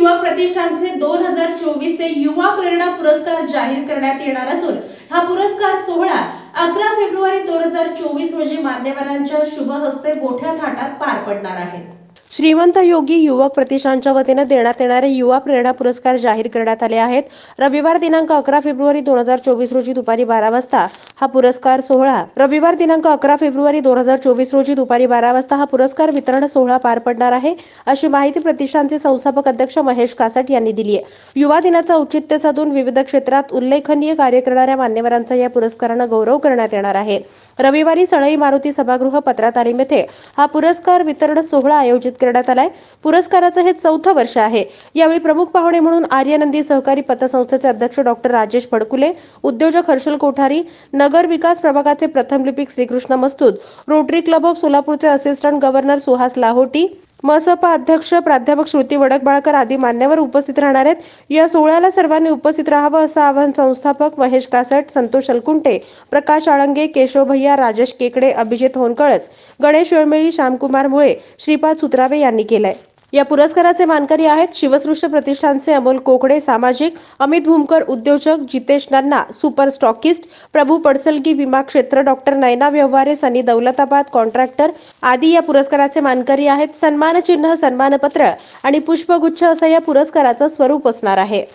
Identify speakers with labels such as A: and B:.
A: युवक प्रतिष्ठानचे 2024 चे युवा प्रेरणा पुरस्कार जाहीर करण्यात येणार असून हा पुरस्कार सोहळा 11 फेब्रुवारी 2024 रोजी मान्यवरांच्या शुभ हस्ते मोठ्या थाटात पार पडणार आहे।
B: श्रीमंत योगी युवक प्रतिष्ठानच्या वतीने देण्यात येणारे युवा प्रेरणा पुरस्कार जाहीर करण्यात आले आहेत। रविवार दिनांक 11 फेब्रुवारी 2024 रोजी दुपारी 12 वाजता हा पुरस्कार वितरण सोहळा पार पडणार आहे, अशी माहिती प्रतिष्ठानचे संस्थापक अध्यक्ष महेश कासट यांनी दिली आहे। युवा दिनाचं औचित्य साधून विविध क्षेत्रात उल्लेखनीय कार्य करणाऱ्या मान्यवरांचा या पुरस्काराने गौरव करण्यात येणार आहे। रविवारी सळई मारुती सभागृह पत्रातालीम येथे हा पुरस्कार वितरण सोहळा आयोजित करण्यात आलाय। पुरस्काराचं हे 4थं वर्ष आहे। यावेळी प्रमुख पाहुणे म्हणून आर्यनंदी सहकारी पतसंस्थेचे अध्यक्ष डॉक्टर राजेश फडकुले, उद्योजक हर्षल कोठारी, नगर विकास प्रभागाचे प्रथम लिपिक Shrikrishna Mastud, rotary club of सोलापूरचे असिस्टंट गव्हर्नर सुहास लाहोटी, मनपा अध्यक्ष प्राध्यापक श्रुती वडकबाळकर आदी मान्यवर उपस्थित राहणार आहेत। या सोहळ्याला सर्वांनी उपस्थित राहावं असं आवाहन संस्थापक महेश कासट, संतोष अलकुंटे, प्रकाश आळंगे, केशव भैया, राजेश केकडे, अभिजित होनकळस, गणेश वेळमेळी, श्यामकुमार मुळे, श्रीपाद सुत्रावे यांनी केलंय। या पुरस्काराचे मानकरी आहेत शिवसृष्ट प्रतिष्ठानचे अमोल कोकडे सामाजिक, अमित भूमकर उद्योजक, जितेश नन्ना सुपर स्टॉकिस्ट, प्रभू पडसलगी विमा क्षेत्र, डॉक्टर नयना व्यवहारे, सनी दौलताबाद कॉन्ट्रॅक्टर आदी या पुरस्काराचे मानकरी आहेत। सन्मानचिन्ह, सन्मानपत्र आणि पुष्पगुच्छ असं या पुरस्काराचं स्वरूप असणार आहे।